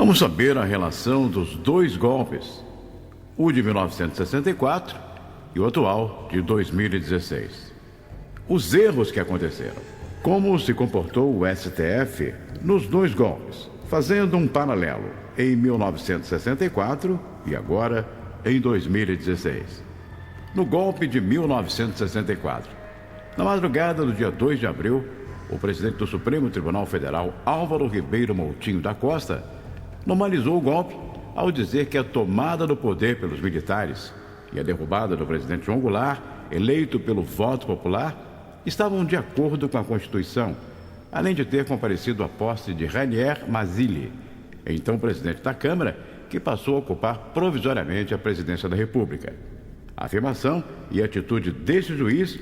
Vamos saber a relação dos dois golpes, o de 1964 e o atual de 2016. Os erros que aconteceram, como se comportou o STF nos dois golpes, fazendo um paralelo em 1964 e agora em 2016. No golpe de 1964, na madrugada do dia 2 de abril, o presidente do Supremo Tribunal Federal, Álvaro Ribeiro Moutinho da Costa, normalizou o golpe ao dizer que a tomada do poder pelos militares e a derrubada do presidente João Goulart, eleito pelo voto popular, estavam de acordo com a Constituição, além de ter comparecido à posse de Ranier Mazzilli, então presidente da Câmara, que passou a ocupar provisoriamente a presidência da República. A afirmação e a atitude deste juiz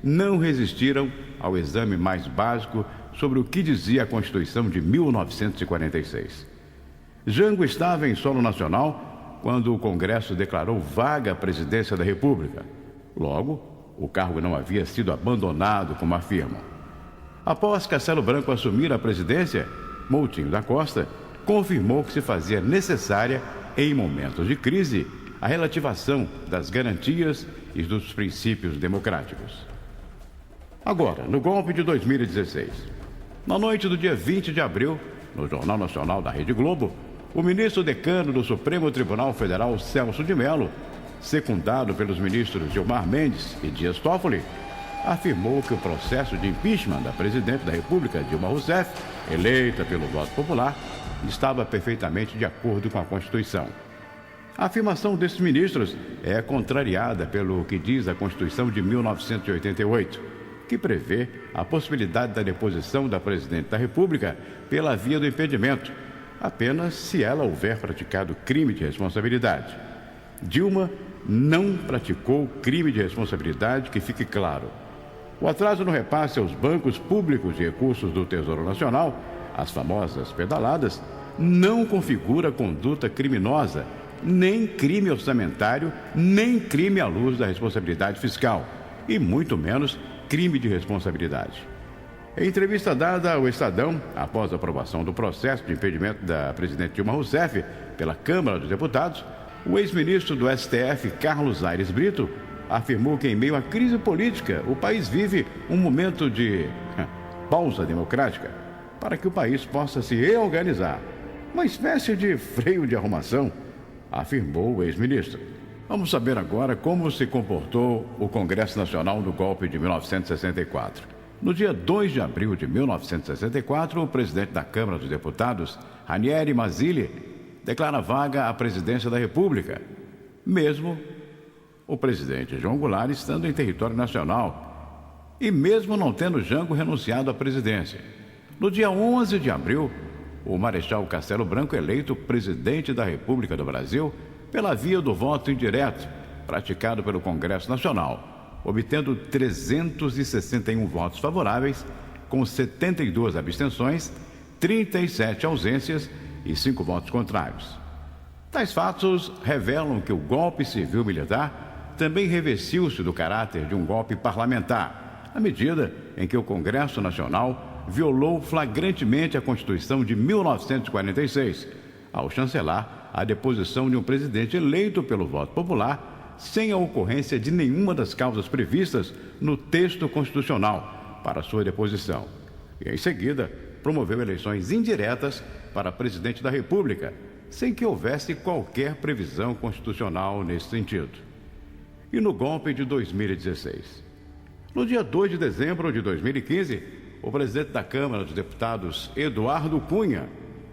não resistiram ao exame mais básico sobre o que dizia a Constituição de 1946. Jango estava em solo nacional quando o Congresso declarou vaga a presidência da República. Logo, o cargo não havia sido abandonado, como afirmam. Após Castelo Branco assumir a presidência, Moutinho da Costa confirmou que se fazia necessária, em momentos de crise, a relativação das garantias e dos princípios democráticos. Agora, no golpe de 2016, na noite do dia 20 de abril, no Jornal Nacional da Rede Globo, o ministro decano do Supremo Tribunal Federal, Celso de Mello, secundado pelos ministros Gilmar Mendes e Dias Toffoli, afirmou que o processo de impeachment da presidente da República, Dilma Rousseff, eleita pelo voto popular, estava perfeitamente de acordo com a Constituição. A afirmação desses ministros é contrariada pelo que diz a Constituição de 1988, que prevê a possibilidade da deposição da presidente da República pela via do impedimento, apenas se ela houver praticado crime de responsabilidade. Dilma não praticou crime de responsabilidade, que fique claro. O atraso no repasse aos bancos públicos de recursos do Tesouro Nacional, as famosas pedaladas, não configura conduta criminosa, nem crime orçamentário, nem crime à luz da responsabilidade fiscal, e muito menos crime de responsabilidade. Em entrevista dada ao Estadão, após a aprovação do processo de impedimento da presidente Dilma Rousseff pela Câmara dos Deputados, o ex-ministro do STF, Carlos Aires Brito, afirmou que, em meio à crise política, o país vive um momento de pausa democrática para que o país possa se reorganizar. Uma espécie de freio de arrumação, afirmou o ex-ministro. Vamos saber agora como se comportou o Congresso Nacional no golpe de 1964. No dia 2 de abril de 1964, o presidente da Câmara dos Deputados, Ranier Mazzilli, declara vaga a presidência da República, mesmo o presidente João Goulart estando em território nacional e mesmo não tendo Jango renunciado à presidência. No dia 11 de abril, o Marechal Castelo Branco, eleito presidente da República do Brasil pela via do voto indireto, praticado pelo Congresso Nacional, obtendo 361 votos favoráveis, com 72 abstenções, 37 ausências e 5 votos contrários. Tais fatos revelam que o golpe civil-militar também revestiu-se do caráter de um golpe parlamentar, à medida em que o Congresso Nacional violou flagrantemente a Constituição de 1946, ao chancelar a deposição de um presidente eleito pelo voto popular, sem a ocorrência de nenhuma das causas previstas no texto constitucional para sua deposição. E, em seguida, promoveu eleições indiretas para presidente da República, sem que houvesse qualquer previsão constitucional nesse sentido. E no golpe de 2016? No dia 2 de dezembro de 2015, o presidente da Câmara dos Deputados, Eduardo Cunha,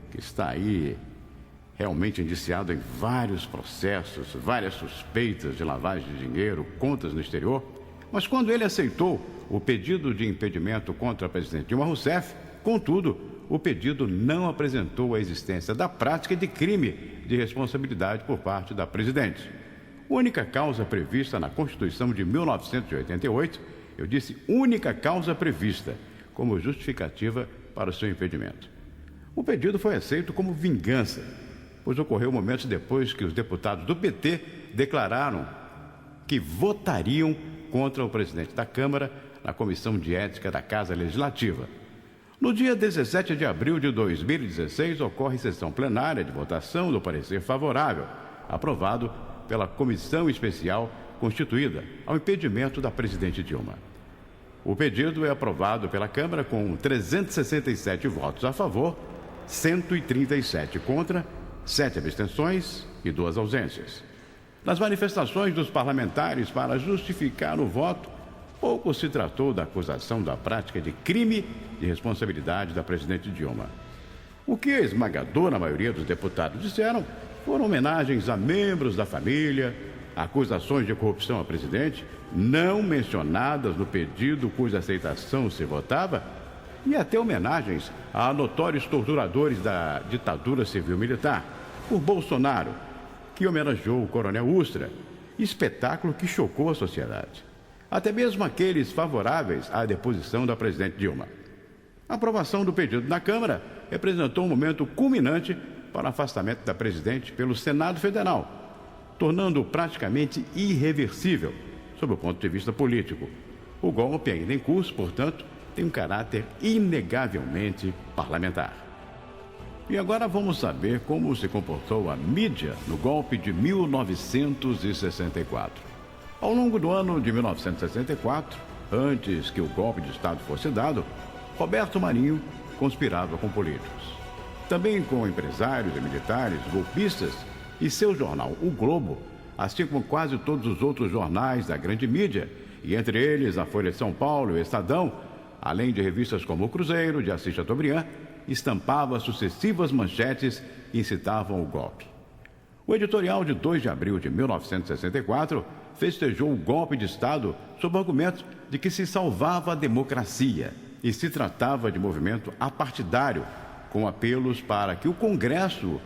que está aí realmente indiciado em vários processos, várias suspeitas de lavagem de dinheiro, contas no exterior, mas quando ele aceitou o pedido de impedimento contra a presidente Dilma Rousseff, contudo, o pedido não apresentou a existência da prática de crime de responsabilidade por parte da presidente. Única causa prevista na Constituição de 1988, eu disse única causa prevista como justificativa para o seu impedimento. O pedido foi aceito como vingança, pois ocorreu momentos depois que os deputados do PT declararam que votariam contra o presidente da Câmara na Comissão de Ética da Casa Legislativa. No dia 17 de abril de 2016, ocorre sessão plenária de votação do parecer favorável, aprovado pela comissão especial constituída ao impedimento da presidente Dilma. O pedido é aprovado pela Câmara com 367 votos a favor, 137 contra, 7 abstenções e 2 ausências. Nas manifestações dos parlamentares para justificar o voto, pouco se tratou da acusação da prática de crime de responsabilidade da presidente Dilma. O que a esmagadora maioria dos deputados disseram foram homenagens a membros da família, acusações de corrupção à presidente, não mencionadas no pedido cuja aceitação se votava, e até homenagens a notórios torturadores da ditadura civil-militar, por Bolsonaro, que homenageou o coronel Ustra, espetáculo que chocou a sociedade. Até mesmo aqueles favoráveis à deposição da presidente Dilma. A aprovação do pedido na Câmara representou um momento culminante para o afastamento da presidente pelo Senado Federal, tornando-o praticamente irreversível, sob o ponto de vista político. O golpe ainda em curso, portanto, tem um caráter inegavelmente parlamentar. E agora vamos saber como se comportou a mídia no golpe de 1964. Ao longo do ano de 1964, antes que o golpe de Estado fosse dado, Roberto Marinho conspirava com políticos. Também com empresários e militares, golpistas e seu jornal, O Globo, assim como quase todos os outros jornais da grande mídia, e entre eles a Folha de São Paulo e o Estadão, além de revistas como O Cruzeiro, de Assis Chateaubriand, estampava sucessivas manchetes que incitavam o golpe. O editorial de 2 de abril de 1964 festejou o golpe de Estado sob o argumento de que se salvava a democracia e se tratava de movimento apartidário, com apelos para que o Congresso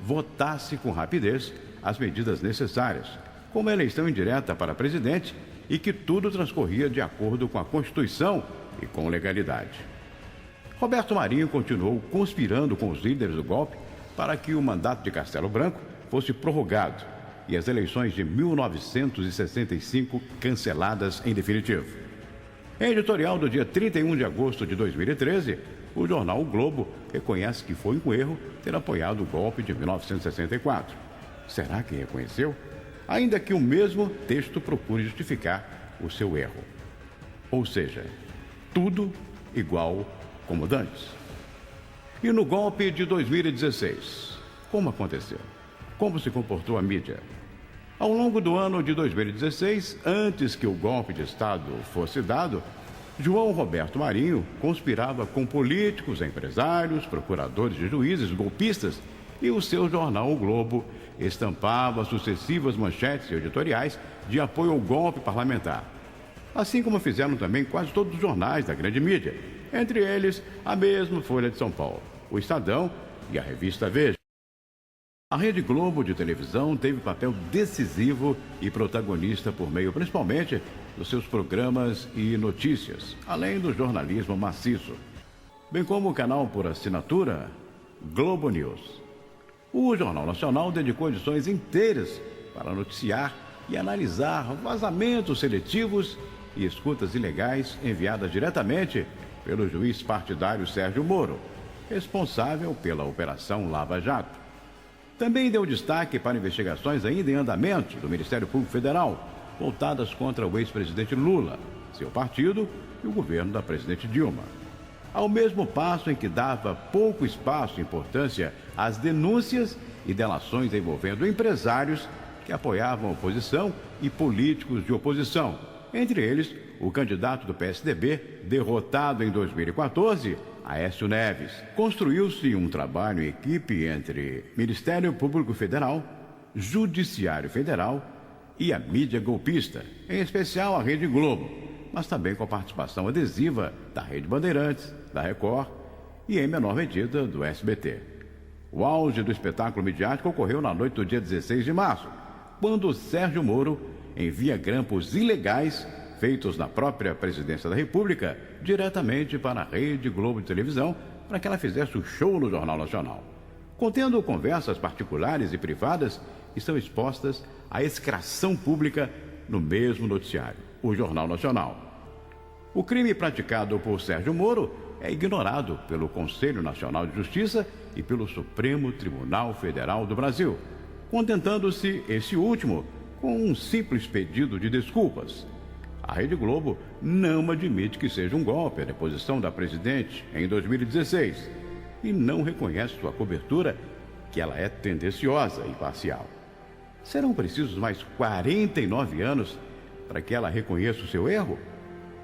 votasse com rapidez as medidas necessárias, como a eleição indireta para presidente, e que tudo transcorria de acordo com a Constituição e com legalidade. Roberto Marinho continuou conspirando com os líderes do golpe para que o mandato de Castelo Branco fosse prorrogado e as eleições de 1965 canceladas em definitivo. Em editorial do dia 31 de agosto de 2013, o jornal O Globo reconhece que foi um erro ter apoiado o golpe de 1964. Será que reconheceu? Ainda que o mesmo texto procure justificar o seu erro. Ou seja, tudo igual como dantes. E no golpe de 2016, como aconteceu? Como se comportou a mídia? Ao longo do ano de 2016, antes que o golpe de Estado fosse dado, João Roberto Marinho conspirava com políticos, empresários, procuradores de juízes, golpistas, e o seu jornal O Globo estampava sucessivas manchetes editoriais de apoio ao golpe parlamentar. Assim como fizeram também quase todos os jornais da grande mídia, entre eles a mesma Folha de São Paulo, o Estadão e a revista Veja. A Rede Globo de televisão teve papel decisivo e protagonista por meio, principalmente, dos seus programas e notícias, além do jornalismo maciço, bem como o canal por assinatura Globo News. O Jornal Nacional dedicou edições inteiras para noticiar e analisar vazamentos seletivos e escutas ilegais enviadas diretamente pelo juiz partidário Sérgio Moro, responsável pela Operação Lava Jato. Também deu destaque para investigações ainda em andamento do Ministério Público Federal, voltadas contra o ex-presidente Lula, seu partido e o governo da presidente Dilma. Ao mesmo passo em que dava pouco espaço e importância às denúncias e delações envolvendo empresários que apoiavam a oposição e políticos de oposição, entre eles o candidato do PSDB, derrotado em 2014, Aécio Neves. Construiu-se um trabalho em equipe entre Ministério Público Federal, Judiciário Federal e a mídia golpista, em especial a Rede Globo, mas também com a participação adesiva da Rede Bandeirantes, da Record e, em menor medida, do SBT. O auge do espetáculo midiático ocorreu na noite do dia 16 de março, quando Sérgio Moro envia grampos ilegais feitos na própria presidência da República diretamente para a Rede Globo de televisão para que ela fizesse o show no Jornal Nacional. Contendo conversas particulares e privadas que são expostas à execração pública no mesmo noticiário, o Jornal Nacional. O crime praticado por Sérgio Moro é ignorado pelo Conselho Nacional de Justiça e pelo Supremo Tribunal Federal do Brasil, contentando-se esse último com um simples pedido de desculpas. A Rede Globo não admite que seja um golpe a deposição da presidente em 2016 e não reconhece sua cobertura, que ela é tendenciosa e parcial. Serão precisos mais 49 anos para que ela reconheça o seu erro?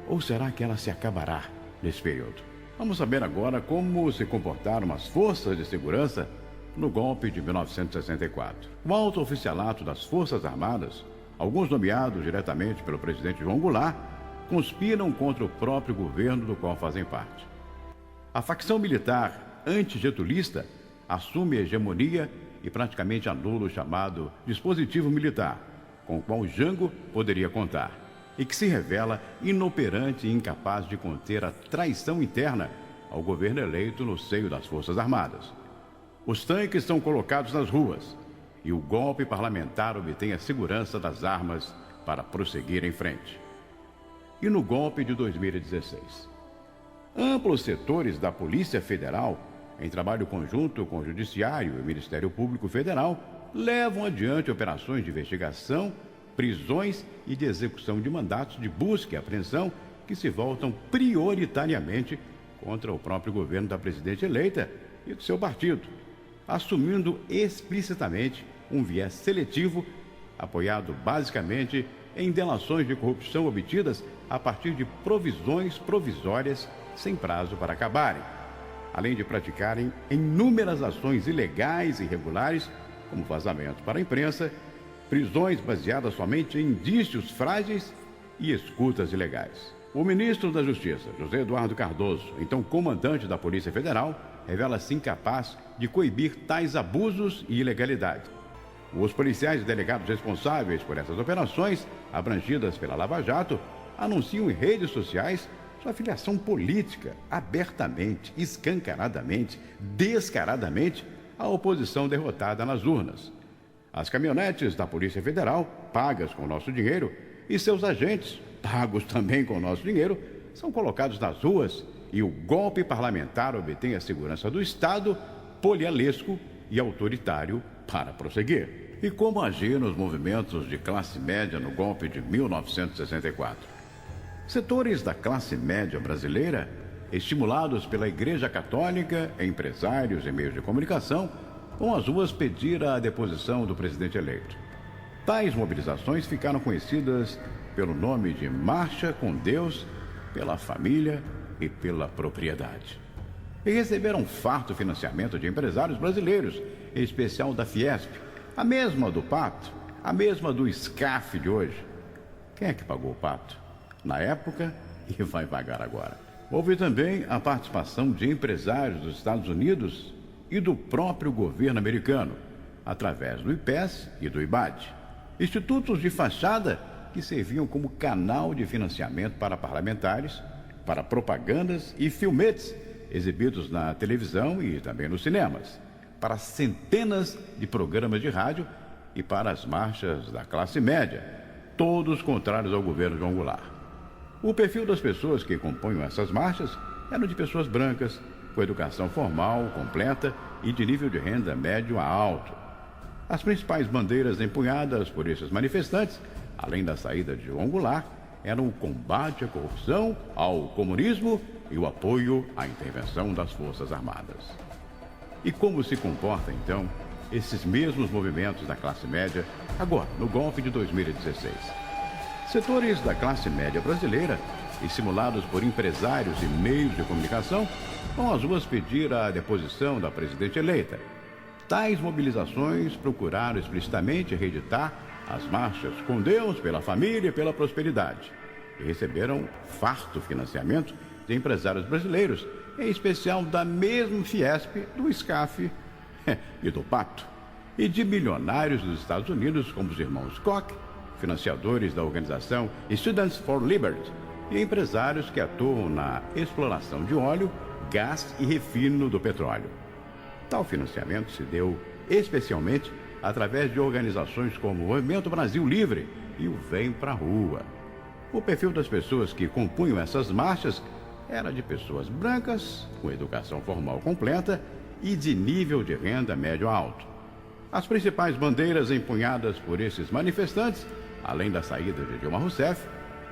Ou será que ela se acabará nesse período? Vamos saber agora como se comportaram as forças de segurança no golpe de 1964. O alto oficialato das Forças Armadas, alguns nomeados diretamente pelo presidente João Goulart, conspiram contra o próprio governo do qual fazem parte. A facção militar antigetulista assume a hegemonia e praticamente anula o chamado dispositivo militar, com o qual Jango poderia contar, e que se revela inoperante e incapaz de conter a traição interna ao governo eleito no seio das Forças Armadas. Os tanques são colocados nas ruas e o golpe parlamentar obtém a segurança das armas para prosseguir em frente. E no golpe de 2016? Amplos setores da Polícia Federal, em trabalho conjunto com o Judiciário e o Ministério Público Federal, levam adiante operações de investigação, prisões e de execução de mandatos de busca e apreensão que se voltam prioritariamente contra o próprio governo da presidente eleita e do seu partido, assumindo explicitamente um viés seletivo, apoiado basicamente em delações de corrupção obtidas a partir de provisões provisórias sem prazo para acabarem, além de praticarem inúmeras ações ilegais e irregulares, como vazamento para a imprensa, prisões baseadas somente em indícios frágeis e escutas ilegais. O ministro da Justiça, José Eduardo Cardoso, então comandante da Polícia Federal, revela-se incapaz de coibir tais abusos e ilegalidades. Os policiais e delegados responsáveis por essas operações, abrangidas pela Lava Jato, anunciam em redes sociais sua filiação política abertamente, escancaradamente, descaradamente à oposição derrotada nas urnas. As caminhonetes da Polícia Federal, pagas com o nosso dinheiro, e seus agentes, pagos também com o nosso dinheiro, são colocados nas ruas e o golpe parlamentar obtém a segurança do Estado, polialesco e autoritário para prosseguir. E como agir nos movimentos de classe média no golpe de 1964? Setores da classe média brasileira, estimulados pela Igreja Católica, empresários e meios de comunicação, vão às ruas pedir a deposição do presidente eleito. Tais mobilizações ficaram conhecidas pelo nome de Marcha com Deus, pela Família e pela Propriedade. E receberam farto financiamento de empresários brasileiros, em especial da Fiesp, a mesma do Pato, a mesma do SCAF de hoje. Quem é que pagou o Pato na época e vai pagar agora? Houve também a participação de empresários dos Estados Unidos e do próprio governo americano, através do IPES e do IBAD, institutos de fachada que serviam como canal de financiamento para parlamentares, para propagandas e filmetes exibidos na televisão e também nos cinemas, para centenas de programas de rádio e para as marchas da classe média, todos contrários ao governo João Goulart. O perfil das pessoas que compunham essas marchas eram de pessoas brancas, com educação formal, completa e de nível de renda médio a alto. As principais bandeiras empunhadas por esses manifestantes, além da saída de João Goulart, eram o combate à corrupção, ao comunismo e o apoio à intervenção das Forças Armadas. E como se comportam, então, esses mesmos movimentos da classe média agora, no golpe de 2016? Setores da classe média brasileira, estimulados por empresários e meios de comunicação, vão às ruas pedir a deposição da presidente eleita. Tais mobilizações procuraram explicitamente reeditar as marchas com Deus, pela família e pela prosperidade, e receberam farto financiamento de empresários brasileiros, em especial da mesma Fiesp, do SCAF e do Pato, e de milionários dos Estados Unidos, como os irmãos Koch, financiadores da organização Students for Liberty, e empresários que atuam na exploração de óleo, gás e refino do petróleo. Tal financiamento se deu especialmente através de organizações como o Movimento Brasil Livre e o Vem Pra Rua. O perfil das pessoas que compunham essas marchas era de pessoas brancas, com educação formal completa e de nível de renda médio alto. As principais bandeiras empunhadas por esses manifestantes, além da saída de Dilma Rousseff,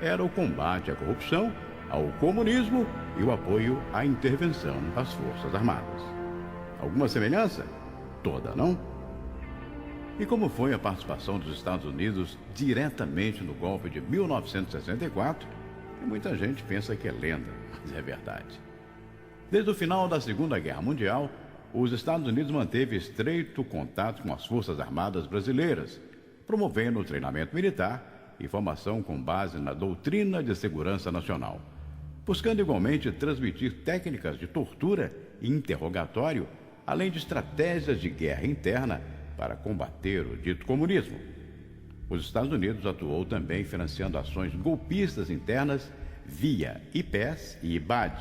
era o combate à corrupção, ao comunismo e o apoio à intervenção das Forças Armadas. Alguma semelhança? Toda, não? E como foi a participação dos Estados Unidos diretamente no golpe de 1964? E muita gente pensa que é lenda, mas é verdade. Desde o final da Segunda Guerra Mundial, os Estados Unidos manteve estreito contato com as Forças Armadas brasileiras, promovendo o treinamento militar e formação com base na doutrina de segurança nacional, buscando igualmente transmitir técnicas de tortura e interrogatório, além de estratégias de guerra interna para combater o dito comunismo. Os Estados Unidos atuou também financiando ações golpistas internas via IPES e IBAD,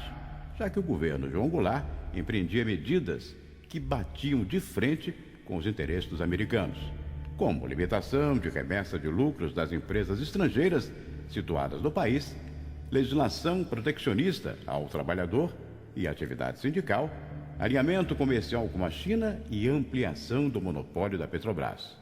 já que o governo João Goulart empreendia medidas que batiam de frente com os interesses dos americanos, como limitação de remessa de lucros das empresas estrangeiras situadas no país, legislação protecionista ao trabalhador e atividade sindical, alinhamento comercial com a China e ampliação do monopólio da Petrobras.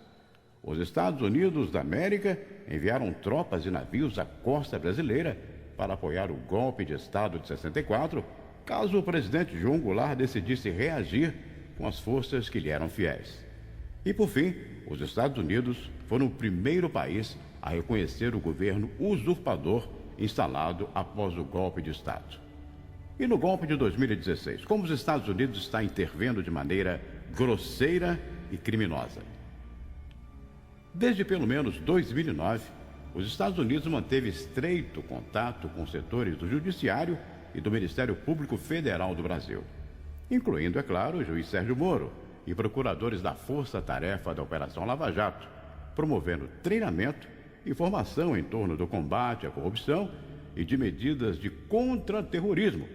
Os Estados Unidos da América enviaram tropas e navios à costa brasileira para apoiar o golpe de Estado de 64, caso o presidente João Goulart decidisse reagir com as forças que lhe eram fiéis. E, por fim, os Estados Unidos foram o primeiro país a reconhecer o governo usurpador instalado após o golpe de Estado. E no golpe de 2016, como os Estados Unidos estão intervindo de maneira grosseira e criminosa? Desde pelo menos 2009, os Estados Unidos manteve estreito contato com setores do Judiciário e do Ministério Público Federal do Brasil, incluindo, é claro, o juiz Sérgio Moro e procuradores da Força-Tarefa da Operação Lava Jato, promovendo treinamento e formação em torno do combate à corrupção e de medidas de contra-terrorismo,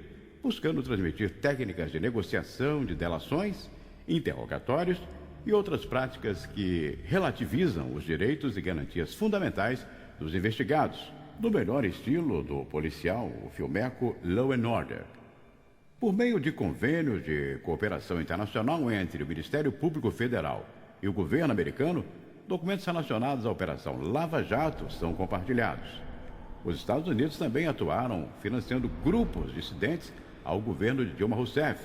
buscando transmitir técnicas de negociação de delações, interrogatórios e outras práticas que relativizam os direitos e garantias fundamentais dos investigados, no melhor estilo do policial, o filmeco Law and Order. Por meio de convênios de cooperação internacional entre o Ministério Público Federal e o governo americano, documentos relacionados à Operação Lava Jato são compartilhados. Os Estados Unidos também atuaram financiando grupos dissidentes ao governo de Dilma Rousseff,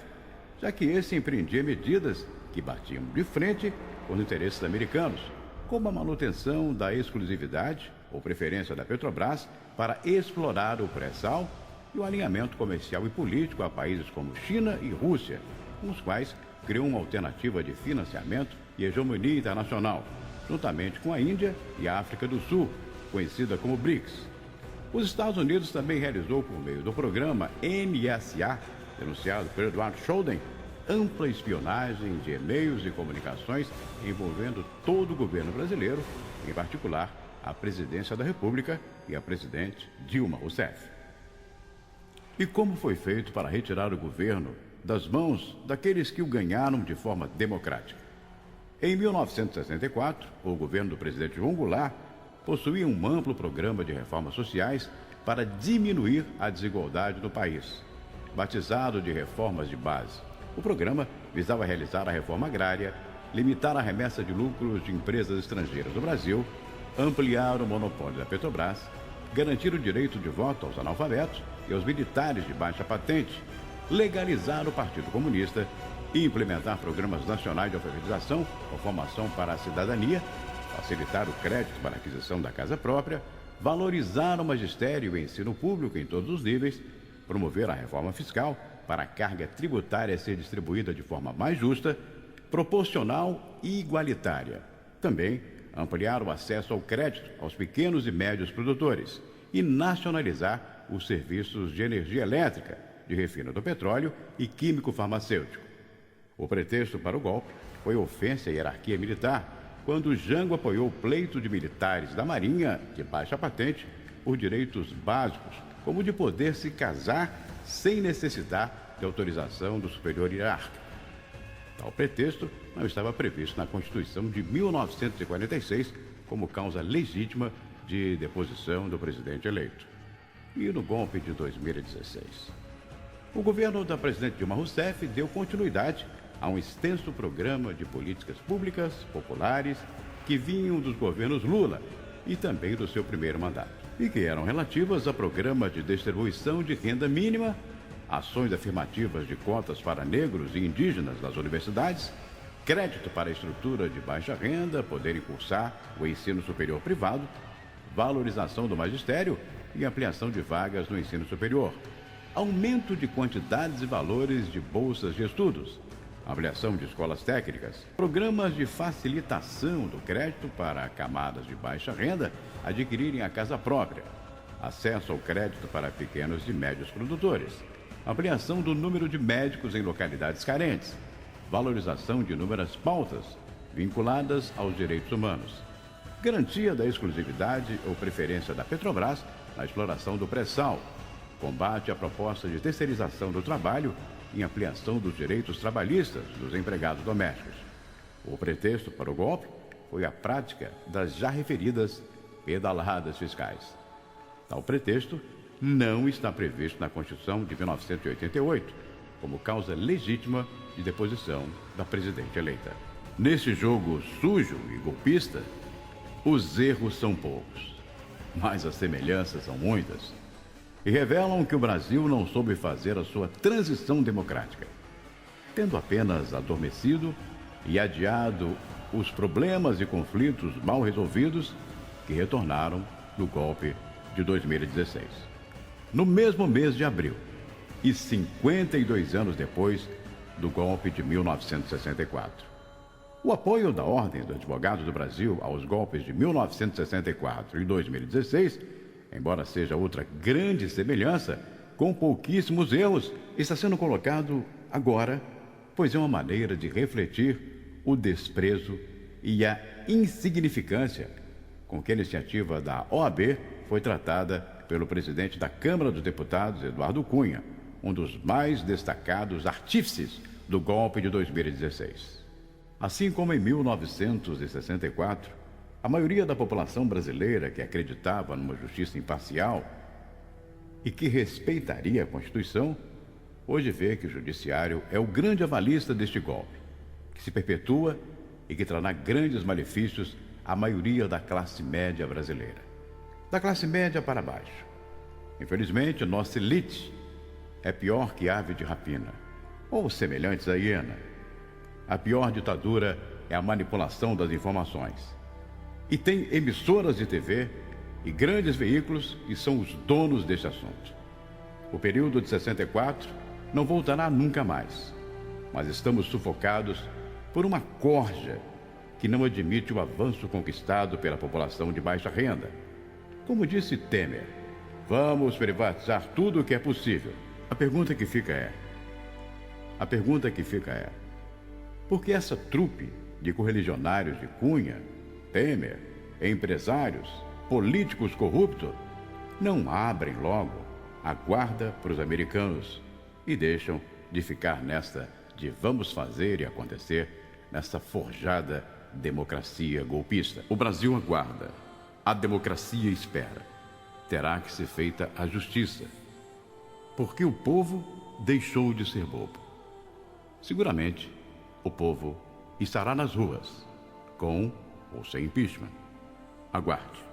já que esse empreendia medidas que batiam de frente com os interesses americanos, como a manutenção da exclusividade ou preferência da Petrobras para explorar o pré-sal e o alinhamento comercial e político a países como China e Rússia, com os quais criou uma alternativa de financiamento e hegemonia internacional, juntamente com a Índia e a África do Sul, conhecida como BRICS. Os Estados Unidos também realizou, por meio do programa NSA, denunciado por Edward Snowden, ampla espionagem de e-mails e comunicações envolvendo todo o governo brasileiro, em particular a presidência da República e a presidente Dilma Rousseff. E como foi feito para retirar o governo das mãos daqueles que o ganharam de forma democrática? Em 1964, o governo do presidente João Goulart possuía um amplo programa de reformas sociais para diminuir a desigualdade no país, batizado de reformas de base. O programa visava realizar a reforma agrária, limitar a remessa de lucros de empresas estrangeiras no Brasil, ampliar o monopólio da Petrobras, garantir o direito de voto aos analfabetos e aos militares de baixa patente, legalizar o Partido Comunista e implementar programas nacionais de alfabetização ou formação para a cidadania, facilitar o crédito para a aquisição da casa própria, valorizar o magistério e o ensino público em todos os níveis, promover a reforma fiscal para a carga tributária ser distribuída de forma mais justa, proporcional e igualitária. Também ampliar o acesso ao crédito aos pequenos e médios produtores e nacionalizar os serviços de energia elétrica, de refino do petróleo e químico farmacêutico. O pretexto para o golpe foi ofensa à hierarquia militar, quando Jango apoiou o pleito de militares da Marinha de baixa patente por direitos básicos, como o de poder se casar sem necessitar de autorização do superior hierárquico. Tal pretexto não estava previsto na Constituição de 1946 como causa legítima de deposição do presidente eleito. E no golpe de 2016? O governo da presidente Dilma Rousseff deu continuidade a um extenso programa de políticas públicas populares que vinham dos governos Lula e também do seu primeiro mandato, e que eram relativas a programas de distribuição de renda mínima, ações afirmativas de cotas para negros e indígenas nas universidades, crédito para a estrutura de baixa renda poderem cursar o ensino superior privado, valorização do magistério e ampliação de vagas no ensino superior, aumento de quantidades e valores de bolsas de estudos, ampliação de escolas técnicas, programas de facilitação do crédito para camadas de baixa renda adquirirem a casa própria, acesso ao crédito para pequenos e médios produtores, ampliação do número de médicos em localidades carentes, valorização de inúmeras pautas vinculadas aos direitos humanos, garantia da exclusividade ou preferência da Petrobras na exploração do pré-sal, combate à proposta de terceirização do trabalho e ampliação dos direitos trabalhistas dos empregados domésticos. O pretexto para o golpe foi a prática das já referidas pedaladas fiscais. Tal pretexto não está previsto na Constituição de 1988 como causa legítima de deposição da presidente eleita. Nesse jogo sujo e golpista, os erros são poucos, mas as semelhanças são muitas e revelam que o Brasil não soube fazer a sua transição democrática, tendo apenas adormecido e adiado os problemas e conflitos mal resolvidos que retornaram do golpe de 2016. No mesmo mês de abril, e 52 anos depois do golpe de 1964. O apoio da Ordem dos Advogados do Brasil aos golpes de 1964 e 2016, embora seja outra grande semelhança, com pouquíssimos erros, está sendo colocado agora, pois é uma maneira de refletir o desprezo e a insignificância com que a iniciativa da OAB foi tratada pelo presidente da Câmara dos Deputados, Eduardo Cunha, um dos mais destacados artífices do golpe de 2016. Assim como em 1964, a maioria da população brasileira que acreditava numa justiça imparcial e que respeitaria a Constituição, hoje vê que o Judiciário é o grande avalista deste golpe, que se perpetua e que trará grandes malefícios à maioria da classe média brasileira. Da classe média para baixo. Infelizmente, nossa elite é pior que ave de rapina, ou semelhantes à hiena. A pior ditadura é a manipulação das informações. E tem emissoras de TV e grandes veículos que são os donos deste assunto. O período de 64 não voltará nunca mais, mas estamos sufocados por uma corja que não admite o avanço conquistado pela população de baixa renda. Como disse Temer, vamos privatizar tudo o que é possível. A pergunta que fica é, por que essa trupe de correligionários de Cunha, Temer, empresários, políticos corruptos, não abrem logo a guarda para os americanos e deixam de ficar nesta de vamos fazer e acontecer, nessa forjada democracia golpista? O Brasil aguarda, a democracia espera. Terá que ser feita a justiça, porque o povo deixou de ser bobo. Seguramente, o povo estará nas ruas, com ou sem impeachment. Aguarde.